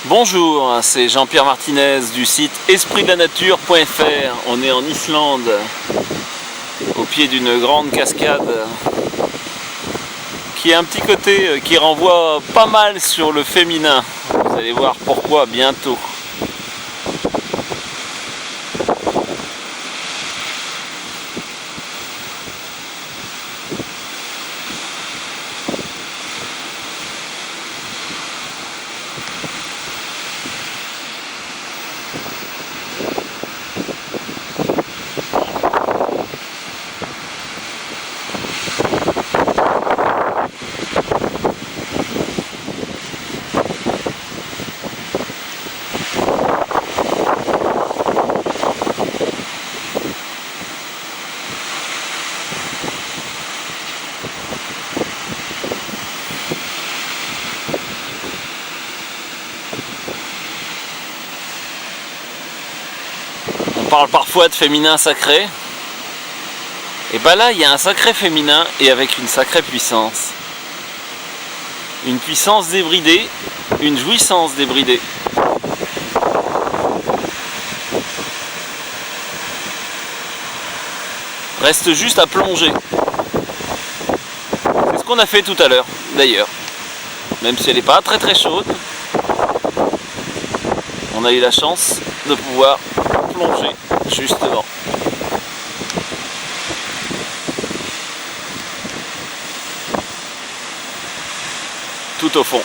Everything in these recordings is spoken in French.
Bonjour, c'est Jean-Pierre Martinez du site espritdelanature.fr. On est en Islande, au pied d'une grande cascade qui a un petit côté qui renvoie pas mal sur le féminin. Vous allez voir pourquoi bientôt. On parle parfois de féminin sacré. Et ben là, il y a un sacré féminin et avec une sacrée puissance. Une puissance débridée, une jouissance débridée. Reste juste à plonger. C'est ce qu'on a fait tout à l'heure, d'ailleurs. Même si elle n'est pas très très chaude, on a eu la chance de pouvoir plonger, justement. Tout au fond.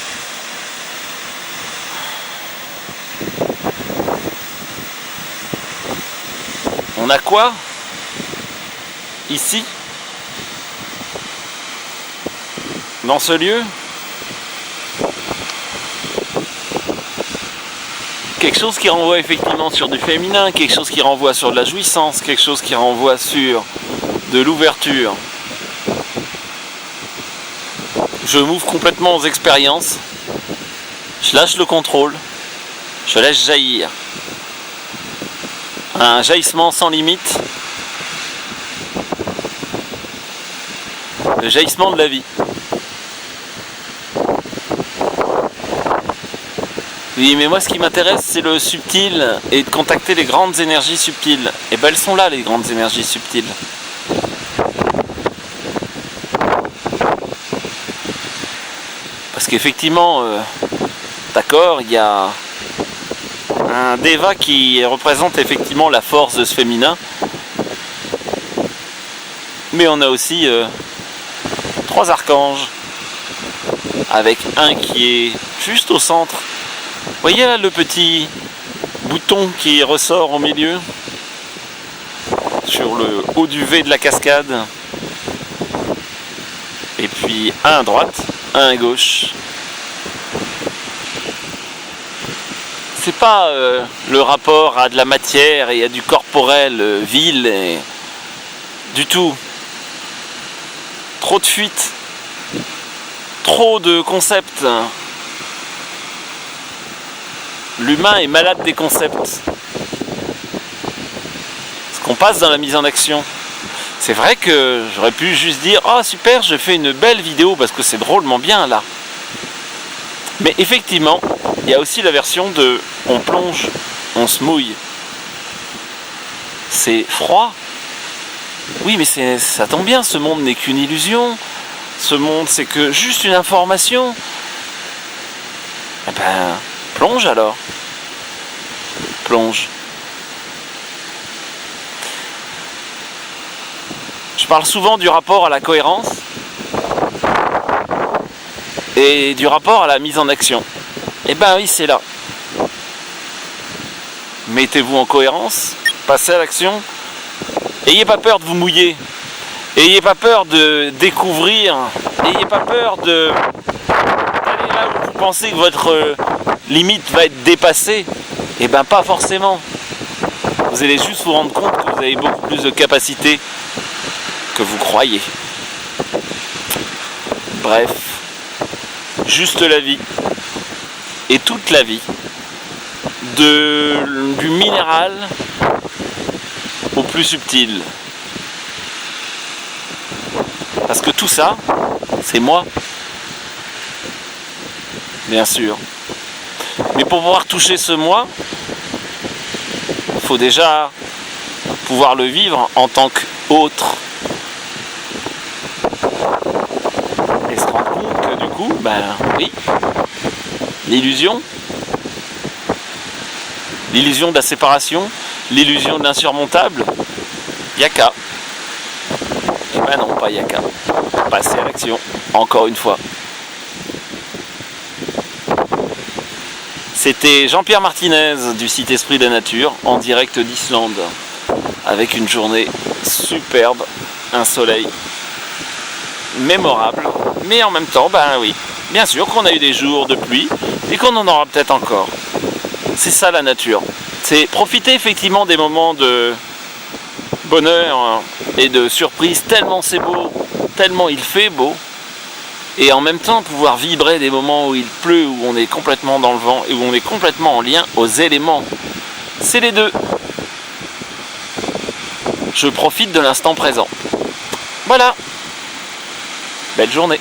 On a quoi ici, dans ce lieu? Quelque chose qui renvoie effectivement sur du féminin, quelque chose qui renvoie sur de la jouissance, quelque chose qui renvoie sur de l'ouverture. Je m'ouvre complètement aux expériences, je lâche le contrôle, je laisse jaillir. Un jaillissement sans limite, le jaillissement de la vie. Oui, mais moi ce qui m'intéresse c'est le subtil et de contacter les grandes énergies subtiles. Et ben elles sont là, les grandes énergies subtiles. Parce qu'effectivement, d'accord, il y a un Deva qui représente effectivement la force de ce féminin. Mais on a aussi 3 archanges, avec un qui est juste au centre. Vous voyez là le petit bouton qui ressort au milieu, sur le haut du V de la cascade. Et puis un à droite, un à gauche. C'est pas le rapport à de la matière et à du corporel vil et du tout. Trop de fuites, trop de concepts. L'humain est malade des concepts. Parce qu'on passe dans la mise en action. C'est vrai que j'aurais pu juste dire « Oh super, je fais une belle vidéo parce que c'est drôlement bien là ». Mais effectivement, il y a aussi la version de « On plonge, on se mouille ». C'est froid. Oui, mais ça tombe bien, ce monde n'est qu'une illusion. Ce monde, c'est que juste une information. Eh ben, plonge alors. Plonge. Je parle souvent du rapport à la cohérence et du rapport à la mise en action. Eh ben oui, c'est là. Mettez-vous en cohérence, passez à l'action. Ayez pas peur de vous mouiller. Ayez pas peur de découvrir. Ayez pas peur d'aller là où vous pensez que votre limite va être dépassée. Eh ben pas forcément. Vous allez juste vous rendre compte que vous avez beaucoup plus de capacités que vous croyez. Bref, juste la vie et toute la vie, du minéral au plus subtil. Parce que tout ça, c'est moi. Bien sûr. Mais pour pouvoir toucher ce moi, il faut déjà pouvoir le vivre en tant qu'autre. Et se rendre compte que du coup, ben oui, l'illusion de la séparation, l'illusion de l'insurmontable, yaka. Et ben non, pas yaka. Passer à l'action, encore une fois. C'était Jean-Pierre Martinez du site Esprit de la Nature en direct d'Islande avec une journée superbe, un soleil mémorable, mais en même temps, ben oui, bien sûr qu'on a eu des jours de pluie et qu'on en aura peut-être encore. C'est ça la nature. C'est profiter effectivement des moments de bonheur et de surprise, tellement c'est beau, tellement il fait beau, et en même temps pouvoir vibrer des moments où il pleut, où on est complètement dans le vent et où on est complètement en lien aux éléments. C'est les deux. Je profite de l'instant présent. Voilà. Belle journée.